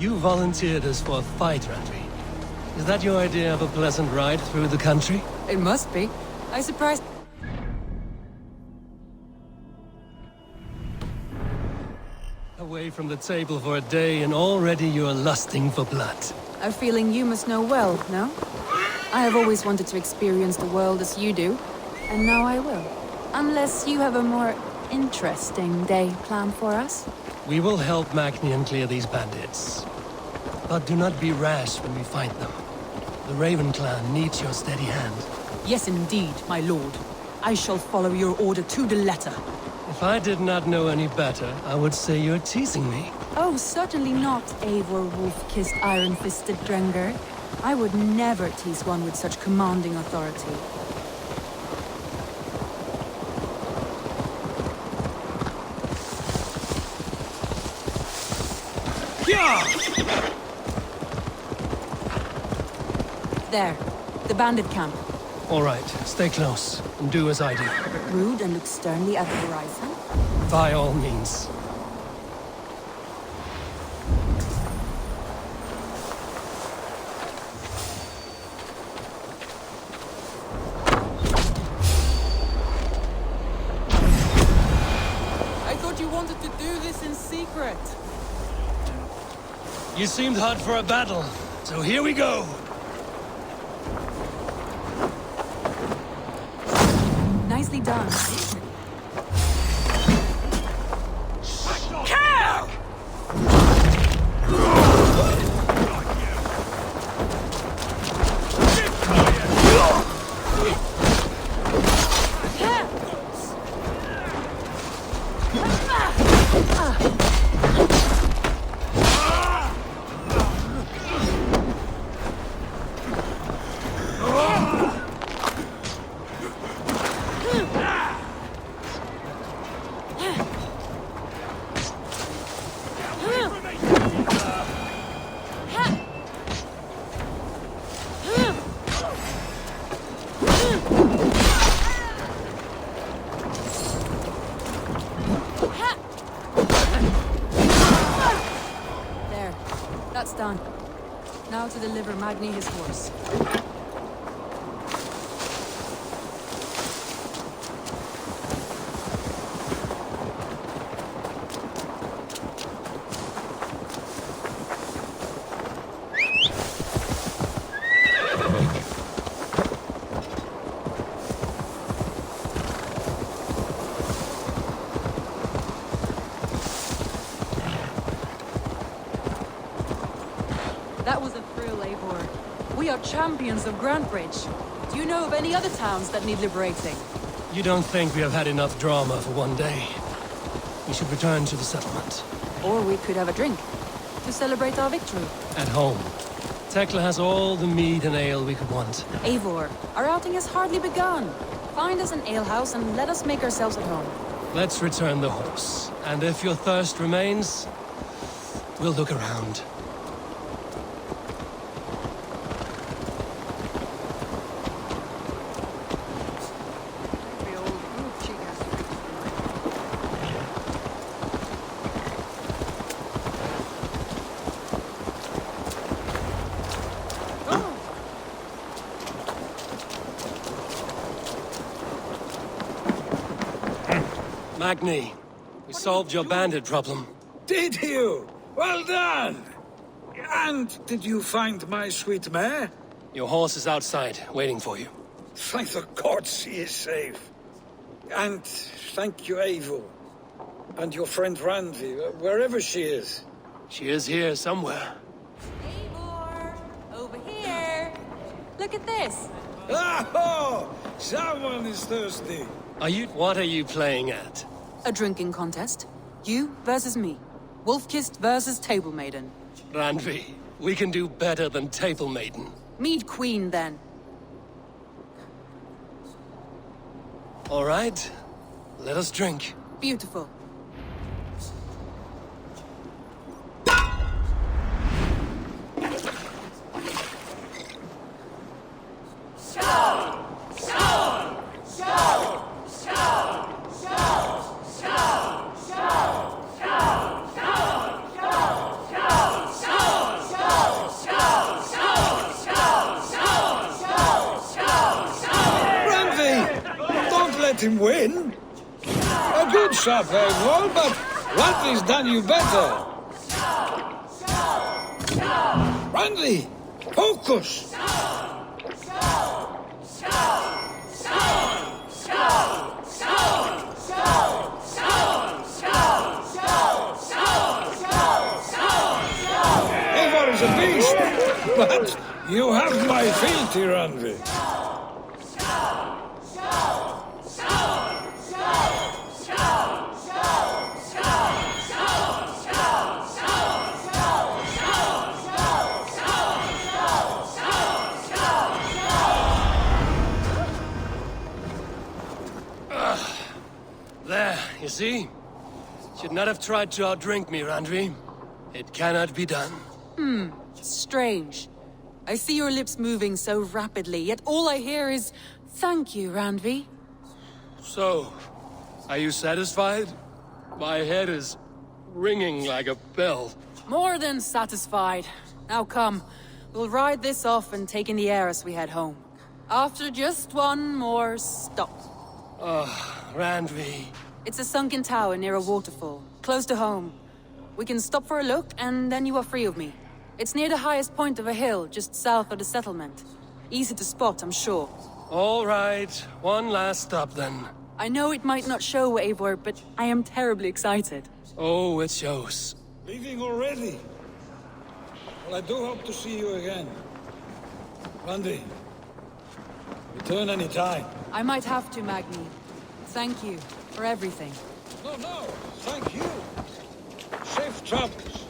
You volunteered us for a fight, Randvi. Is that your idea of a pleasant ride through the country? It must be. I surprised... Away from the table for a day and already you're lusting for blood. A feeling you must know well, no? I have always wanted to experience the world as you do, and now I will. Unless you have a more interesting day planned for us. We will help Magnian clear these bandits. But do not be rash when we fight them. The Raven clan needs your steady hand. Yes, indeed, my lord. I shall follow your order to the letter. If I did not know any better, I would say you're teasing me. Oh, certainly not, Eivor Wolf-kissed iron-fisted Drenger. I would never tease one with such commanding authority. There, the bandit camp. All right, stay close, and do as I do. Rude and look sternly at the horizon. By all means. I thought you wanted to do this in secret. You seemed hot for a battle, so here we go. Nicely done. That's done. Now to deliver Magni his horse. That was a thrill, Eivor. We are champions of Grantbridge. Do you know of any other towns that need liberating? You don't think we have had enough drama for one day? We should return to the settlement. Or we could have a drink, to celebrate our victory. At home. Tekla has all the mead and ale we could want. Eivor, our outing has hardly begun. Find us an alehouse and let us make ourselves at home. Let's return the horse. And if your thirst remains, we'll look around. Magni, we solved your bandit problem. Did you? Well done! And did you find my sweet mare? Your horse is outside, waiting for you. Thank the gods he is safe. And thank you, Eivor. And your friend Randvi, wherever she is. She is here somewhere. Eivor! Over here! Look at this! Oh! Someone is thirsty. What are you playing at? A drinking contest. You versus me. Wolf-kissed versus Table Maiden. Randvi, we can do better than Table Maiden. Mead Queen, then. All right, let us drink. Beautiful. win? A good shot, Eivor, but Randvi's done you better. Randvi, focus! Eivor is a beast, but you have my fealty, Randvi. There, you see? Should not have tried to outdrink me, Randvi. It cannot be done. Strange. I see your lips moving so rapidly, yet all I hear is, "Thank you, Randvi." So, are you satisfied? My head is ringing like a bell. More than satisfied. Now come, we'll ride this off and take in the air as we head home. After just one more stop. Randvi. It's a sunken tower near a waterfall, close to home. We can stop for a look, and then you are free of me. It's near the highest point of a hill, just south of the settlement. Easy to spot, I'm sure. All right, one last stop then. I know it might not show, Eivor, but I am terribly excited. Oh, it shows. Leaving already? Well, I do hope to see you again. Randvi, return any time. I might have to, Magni. Thank you for everything. No, thank you. Safe travels.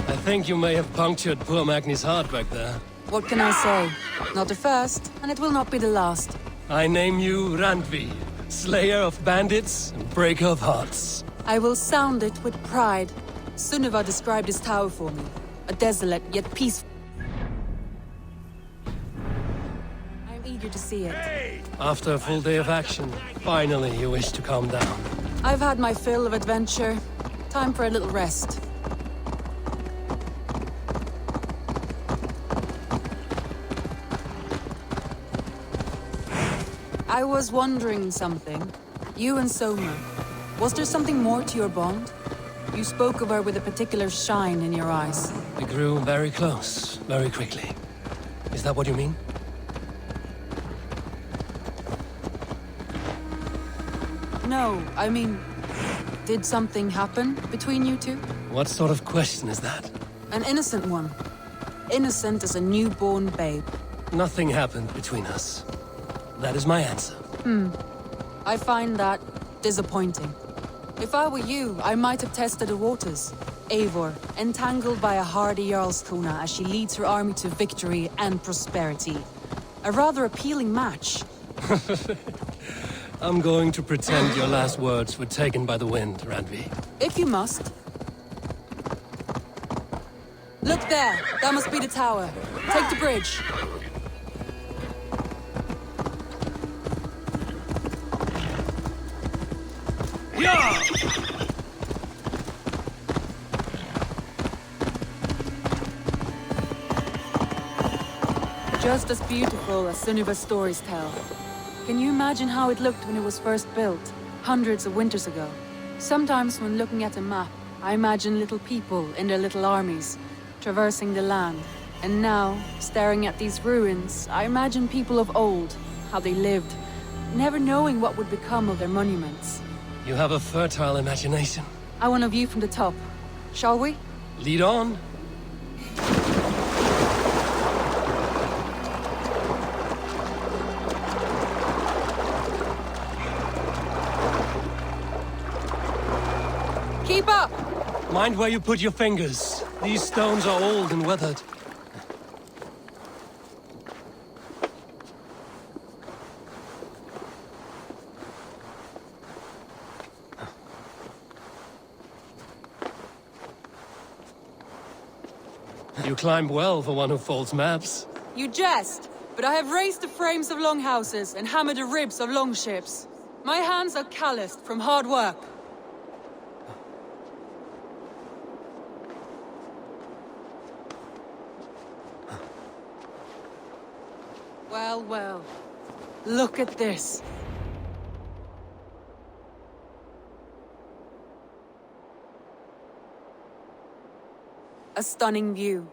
I think you may have punctured poor Magni's heart back there. What can I say? Not the first, and it will not be the last. I name you Randvi, slayer of bandits and breaker of hearts. I will sound it with pride. Sunniva described this tower for me. A desolate yet peaceful. I am eager to see it. After a full day of action, finally you wish to calm down. I've had my fill of adventure. Time for a little rest. I was wondering something. You and Soma. Was there something more to your bond? You spoke of her with a particular shine in your eyes. We grew very close, very quickly. Is that what you mean? No, I mean... Did something happen between you two? What sort of question is that? An innocent one. Innocent as a newborn babe. Nothing happened between us. That is my answer. I find that disappointing. If I were you, I might have tested the waters. Eivor, entangled by a hardy Jarlskona as she leads her army to victory and prosperity. A rather appealing match. I'm going to pretend your last words were taken by the wind, Randvi. If you must. Look there! That must be the tower. Take the bridge. Yeah! Just as beautiful as Sunniva's stories tell. Can you imagine how it looked when it was first built, hundreds of winters ago? Sometimes when looking at a map, I imagine little people in their little armies, traversing the land. And now, staring at these ruins, I imagine people of old, how they lived, never knowing what would become of their monuments. You have a fertile imagination. I want a view from the top. Shall we? Lead on. Keep up! Mind where you put your fingers. These stones are old and weathered. You climb well for one who folds maps. You jest! but I have raised the frames of longhouses and hammered the ribs of longships. My hands are calloused from hard work. Well, well. Look at this. A stunning view.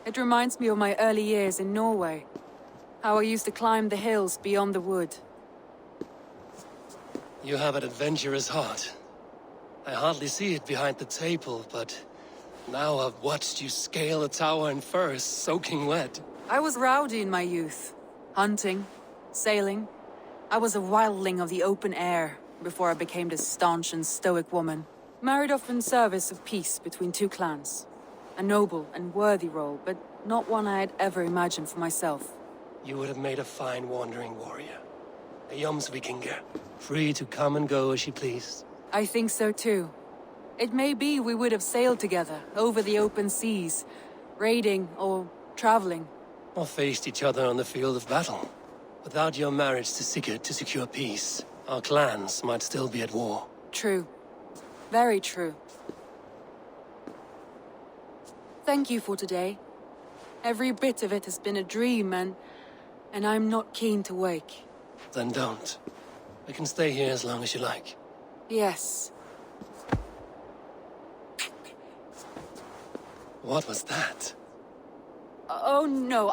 It reminds me of my early years in Norway. How I used to climb the hills beyond the wood. You have an adventurous heart. I hardly see it behind the table, but now I've watched you scale a tower in furs, soaking wet. I was rowdy in my youth. Hunting, sailing. I was a wildling of the open air before I became this staunch and stoic woman. Married off in service of peace between two clans. A noble and worthy role, but not one I had ever imagined for myself. You would have made a fine wandering warrior. A Jomsvikinger, free to come and go as you pleased. I think so too. It may be we would have sailed together over the open seas, raiding or traveling. Or faced each other on the field of battle. Without your marriage to Sigurd to secure peace, our clans might still be at war. True. Very true. Thank you for today. Every bit of it has been a dream, and I'm not keen to wake. Then don't. We can stay here as long as you like. Yes. What was that? Oh no,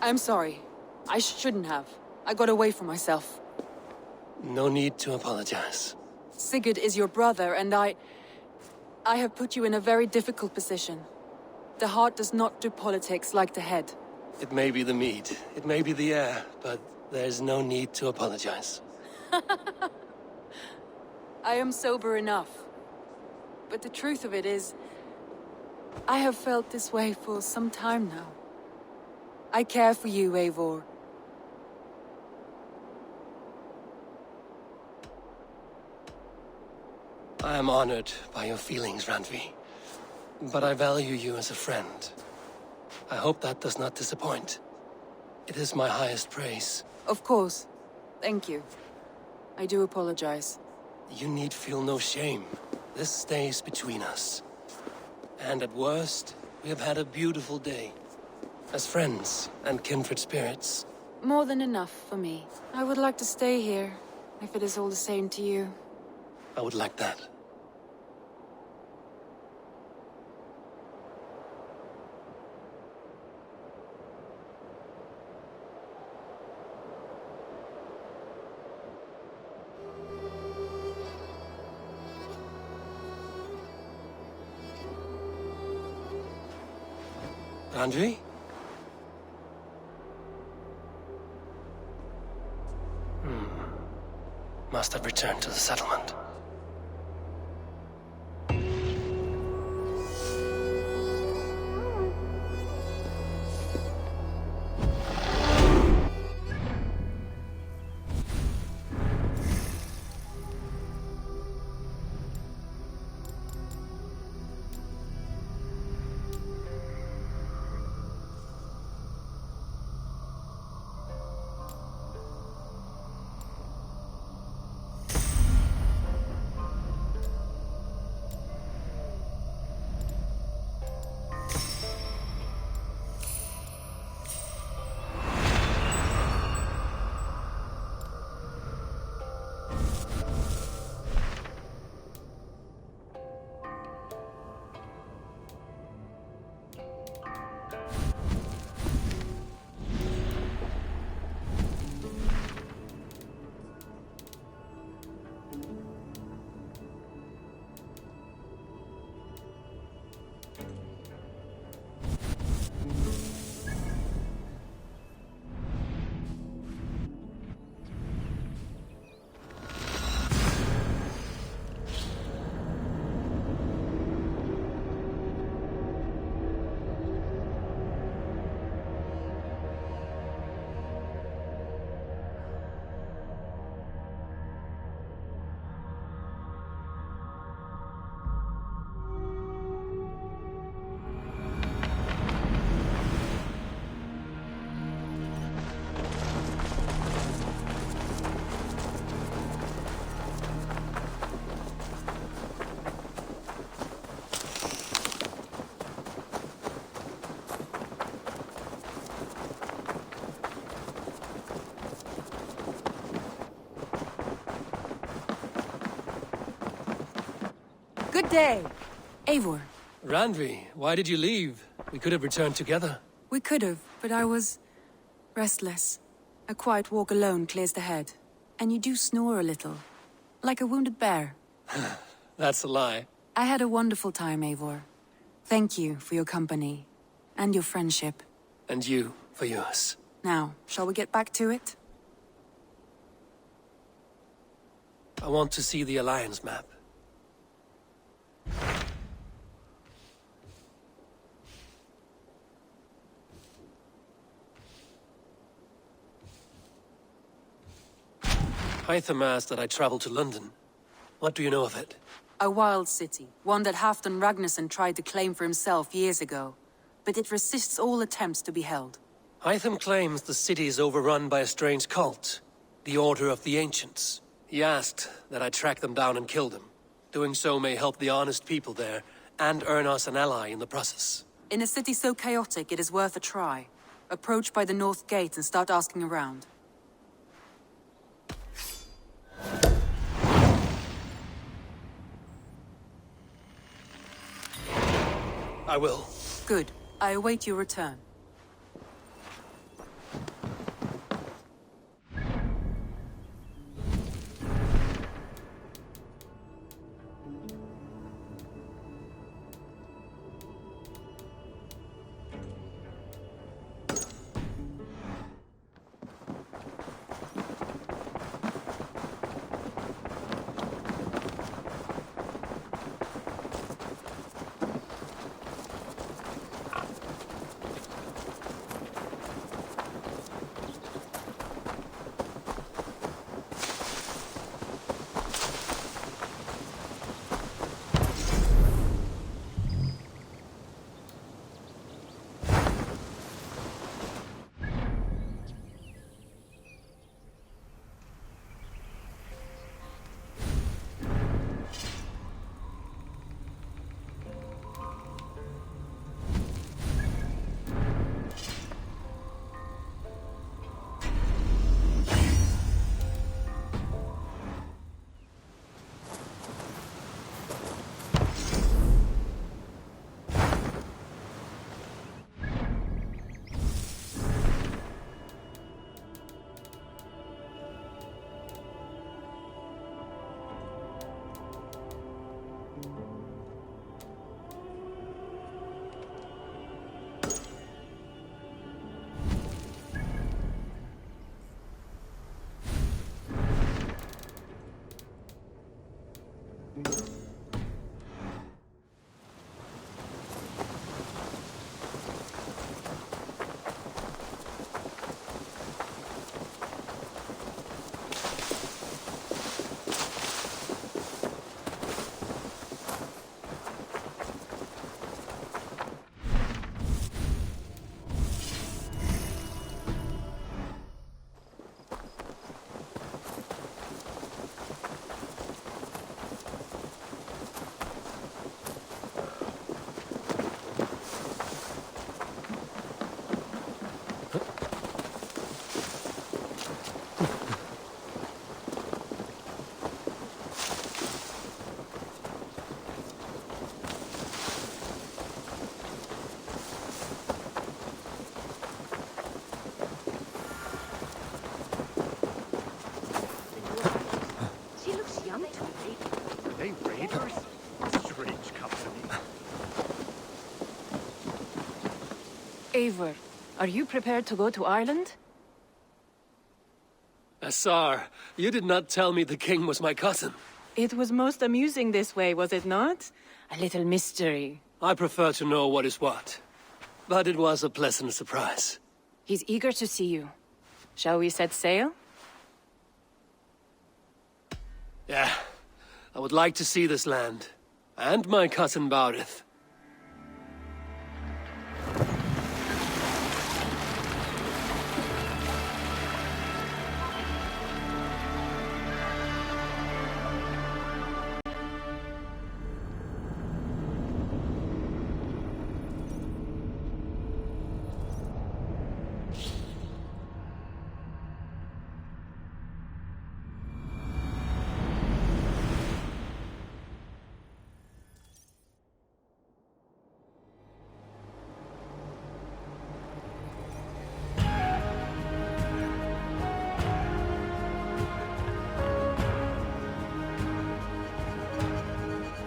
I'm sorry. I shouldn't have. I got away from myself. No need to apologize. Sigurd is your brother, and I have put you in a very difficult position. The heart does not do politics like the head. It may be the meat, it may be the air, but there's no need to apologize. I am sober enough. But the truth of it is, I have felt this way for some time now. I care for you, Eivor. I am honored by your feelings, Randvi. But I value you as a friend. I hope that does not disappoint. It is my highest praise. Of course. Thank you. I do apologize. You need feel no shame. This stays between us. And at worst, we have had a beautiful day. As friends and kindred spirits. More than enough for me. I would like to stay here, if it is all the same to you. I would like that. Randvi? Must have returned to the settlement. Good day. Eivor. Randvi, why did you leave? We could have returned together. We could have, but I was... restless. A quiet walk alone clears the head. And you do snore a little. Like a wounded bear. That's a lie. I had a wonderful time, Eivor. Thank you for your company. And your friendship. And you for yours. Now, shall we get back to it? I want to see the Alliance map. Hytham asked that I travel to London. What do you know of it? A wild city, one that Halfdan Ragnarsson tried to claim for himself years ago. But it resists all attempts to be held. Hytham claims the city is overrun by a strange cult, the Order of the Ancients. He asked that I track them down and kill them. Doing so may help the honest people there, and earn us an ally in the process. In a city so chaotic, it is worth a try. Approach by the North Gate and start asking around. I will. Good. I await your return. Eivor, are you prepared to go to Ireland? Assar, you did not tell me the king was my cousin. It was most amusing this way, was it not? A little mystery. I prefer to know what is what. But it was a pleasant surprise. He's eager to see you. Shall we set sail? Yeah, I would like to see this land. And my cousin Baurith.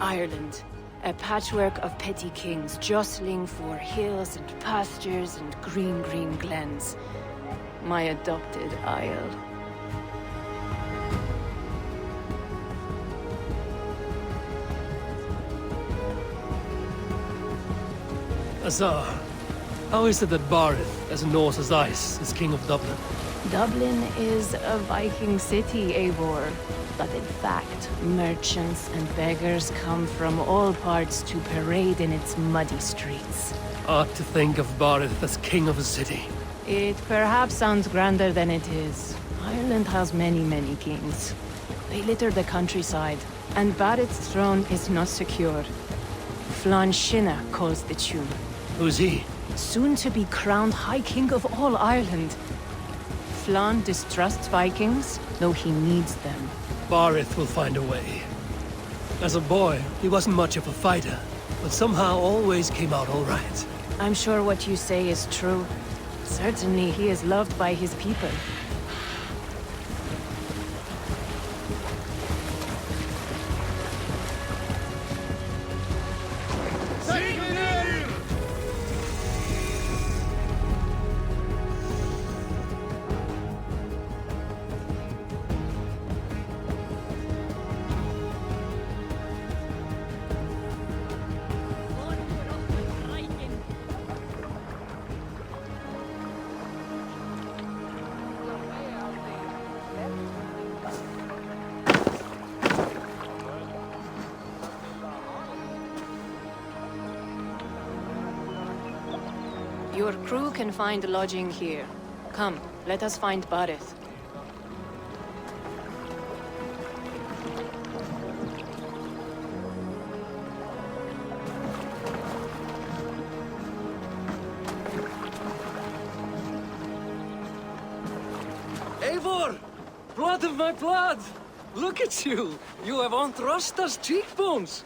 Ireland. A patchwork of petty kings jostling for hills and pastures and green glens. My adopted isle. Azar, how is it that Barith, as Norse as ice, is king of Dublin? Dublin is a Viking city, Eivor. But in fact, merchants and beggars come from all parts to parade in its muddy streets. Odd to think of Barith as king of a city. It perhaps sounds grander than it is. Ireland has many kings. They litter the countryside, and Barith's throne is not secure. Flann Sinna calls the tune. Who's he? Soon to be crowned High King of all Ireland. Flann distrusts Vikings, though he needs them. Barith will find a way. As a boy, he wasn't much of a fighter, but somehow always came out all right. I'm sure what you say is true. Certainly he is loved by his people. Your crew can find lodging here. Come, let us find Barith. Eivor! Blood of my blood! Look at you! You have Aunt Rosta's cheekbones!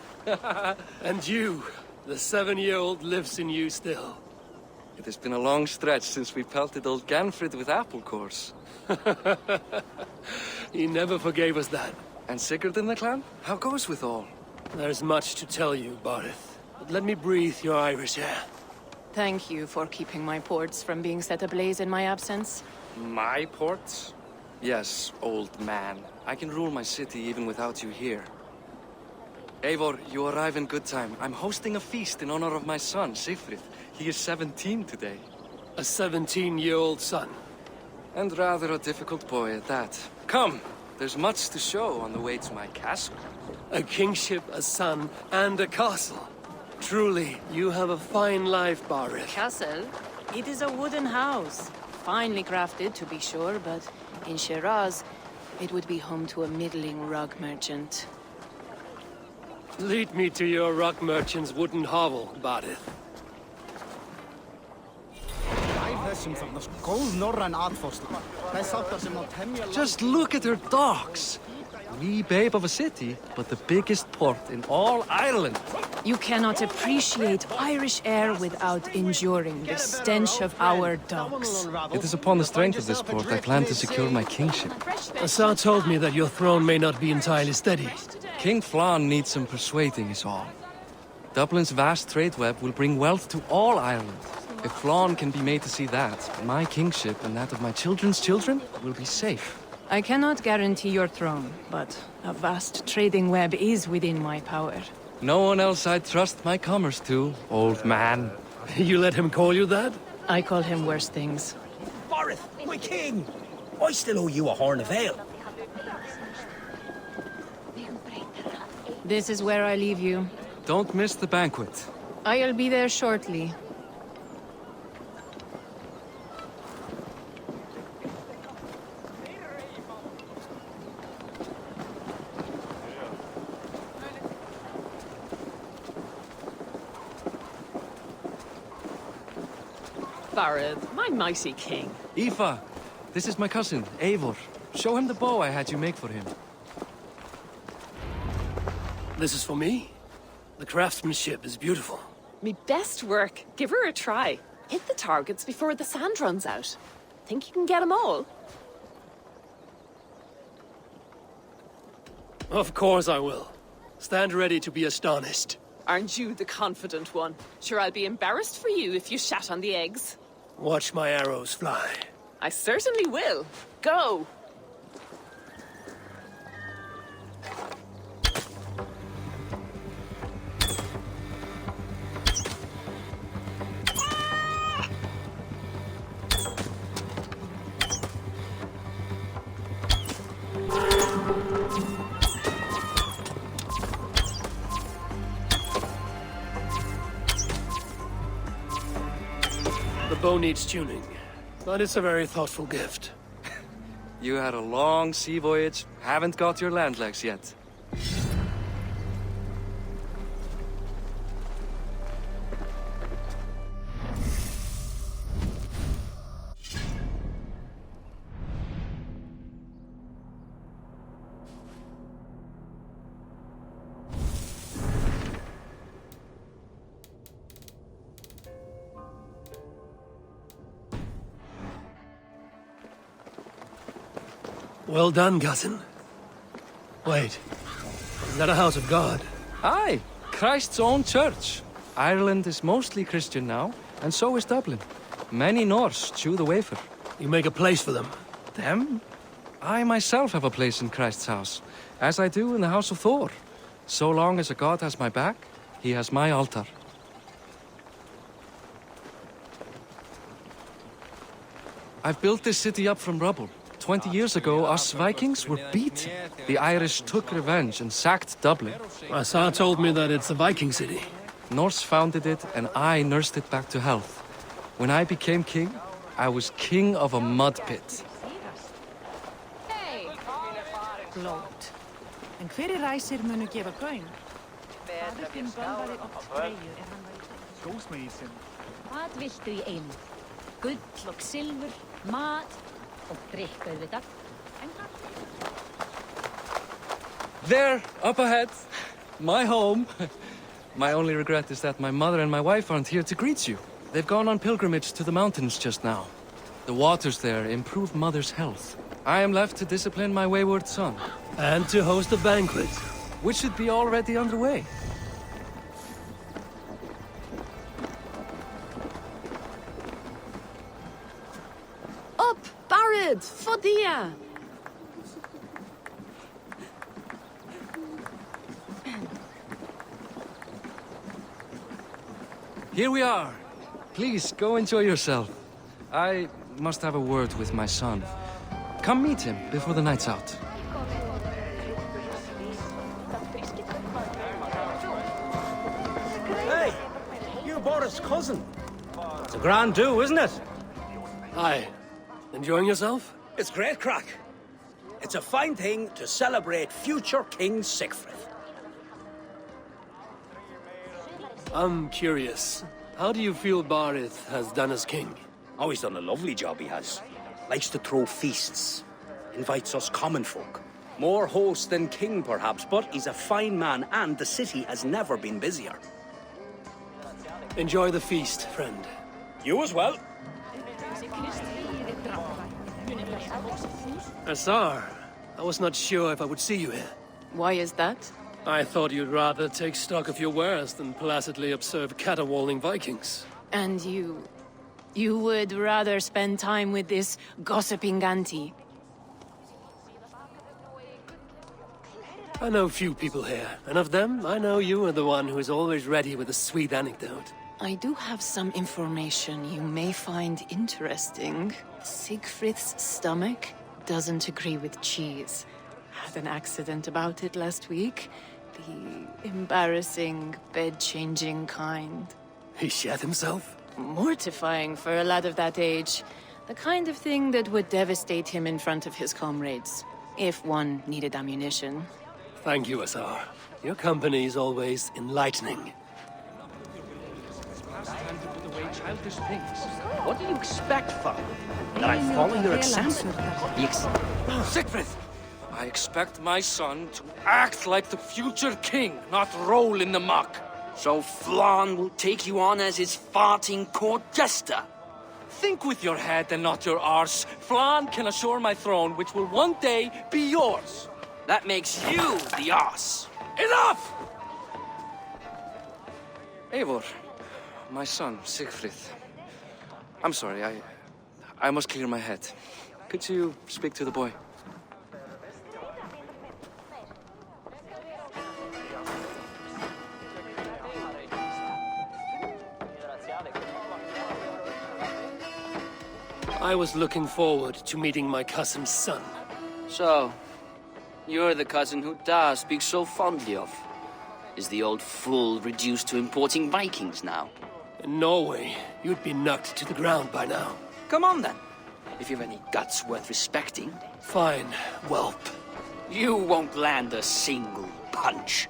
And you, the 7-year-old lives in you still. It has been a long stretch since we pelted old Ganfrid with apple cores. He never forgave us that. And Sigurd in the clan? How goes with all? There's much to tell you, Barith. But let me breathe your Irish air. Thank you for keeping my ports from being set ablaze in my absence. My ports? Yes, old man. I can rule my city even without you here. Eivor, you arrive in good time. I'm hosting a feast in honor of my son, Sigfrid. He is 17 today. A 17-year-old son. And rather a difficult boy at that. Come, there's much to show on the way to my castle. A kingship, a son, and a castle. Truly, you have a fine life, Barith. Castle? It is a wooden house. Finely crafted, to be sure, but in Shiraz, it would be home to a middling rug merchant. Lead me to your rug merchant's wooden hovel, Barith. Just look at her docks. Wee babe of a city, but the biggest port in all Ireland. You cannot appreciate Irish air without enduring the stench of our docks. It is upon the strength of this port I plan to secure my kingship. Assar told me that your throne may not be entirely steady. King Flann needs some persuading is all. Dublin's vast trade web will bring wealth to all Ireland. If Flann can be made to see that, my kingship and that of my children's children will be safe. I cannot guarantee your throne, but a vast trading web is within my power. No one else I'd trust my commerce to, old man. You let him call you that? I call him worse things. Barith, my king! I still owe you a horn of ale. This is where I leave you. Don't miss the banquet. I'll be there shortly. Barith, my mighty king. Aoife, this is my cousin, Eivor. Show him the bow I had you make for him. This is for me? The craftsmanship is beautiful. Me best work. Give her a try. Hit the targets before the sand runs out. Think you can get them all? Of course I will. Stand ready to be astonished. Aren't you the confident one? Sure, I'll be embarrassed for you if you shat on the eggs. Watch my arrows fly. I certainly will. Go! The bow needs tuning, but it's a very thoughtful gift. You had a long sea voyage, haven't got your land legs yet. Well done, cousin. Wait, is that a house of God? Aye, Christ's own church. Ireland is mostly Christian now, and so is Dublin. Many Norse chew the wafer. You make a place for them. Them? I myself have a place in Christ's house, as I do in the house of Thor. So long as a god has my back, he has my altar. I've built this city up from rubble. 20 years ago, us Vikings were beaten. The Irish took revenge and sacked Dublin. Assar told me that it's a Viking city. Norse founded it, and I nursed it back to health. When I became king, I was king of a mud pit. Glót. En hverir ræsir munu gefa gaum? Faðir bölvaði oft treyju hann væri... Skósmísin. Hvað viltu í einu? Gull og silfur, mat og drykk auðvitað. There, up ahead. My home. My only regret is that my mother and my wife aren't here to greet you. They've gone on pilgrimage to the mountains just now. The waters there improve mother's health. I am left to discipline my wayward son. And to host a banquet. Which should be already underway. Up, Barid! Fodia! Here we are. Please, go enjoy yourself. I must have a word with my son. Come meet him before the night's out. Hey, you Boris' cousin. It's a grand do, isn't it? Aye. Enjoying yourself? It's great crack. It's a fine thing to celebrate future King Sigfrid. I'm curious. How do you feel Barith has done as king? Oh, he's done a lovely job, he has. Likes to throw feasts. Invites us common folk. More host than king, perhaps, but he's a fine man, and the city has never been busier. Enjoy the feast, friend. You as well. Assar, I was not sure if I would see you here. Why is that? I thought you'd rather take stock of your wares than placidly observe caterwauling Vikings. And you would rather spend time with this gossiping auntie? I know few people here, and of them, I know you are the one who is always ready with a sweet anecdote. I do have some information you may find interesting. Siegfried's stomach doesn't agree with cheese. Had an accident about it last week. The embarrassing, bed-changing kind. He shat himself? Mortifying for a lad of that age. The kind of thing that would devastate him in front of his comrades, if one needed ammunition. Thank you, Assar. Your company is always enlightening. What do you expect, father? That I follow your example? Siegfried! I expect my son to act like the future king, not roll in the muck. So Flann will take you on as his farting court jester? Think with your head and not your arse. Flann can assure my throne, which will one day be yours. That makes you the ass. Enough! Eivor, my son, Sigfrid. I'm sorry, I must clear my head. Could you speak to the boy? I was looking forward to meeting my cousin's son. So, you're the cousin who Da speaks so fondly of. Is the old fool reduced to importing Vikings now? In Norway, you'd be knocked to the ground by now. Come on then. If you've any guts worth respecting. Fine, whelp. You won't land a single punch.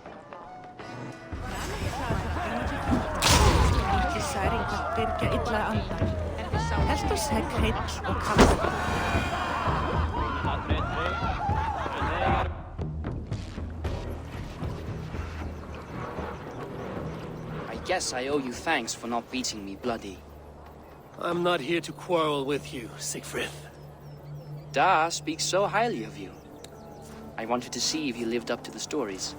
I guess I owe you thanks for not beating me bloody. I'm not here to quarrel with you, Sigfrid. Da speaks so highly of you. I wanted to see if you lived up to the stories.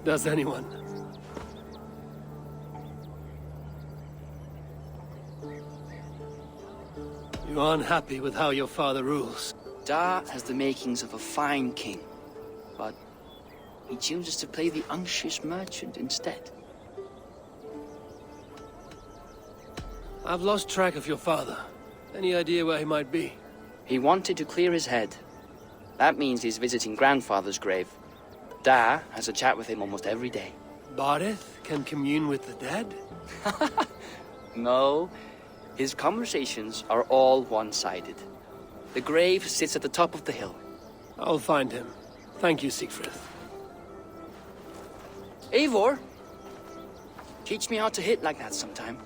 Does anyone? You're unhappy with how your father rules. Da has the makings of a fine king, but he chooses to play the unctuous merchant instead. I've lost track of your father. Any idea where he might be? He wanted to clear his head. That means he's visiting grandfather's grave. Da has a chat with him almost every day. Barith can commune with the dead? No, his conversations are all one-sided. The grave sits at the top of the hill. I'll find him. Thank you, Sigfrid. Eivor, teach me how to hit like that sometime.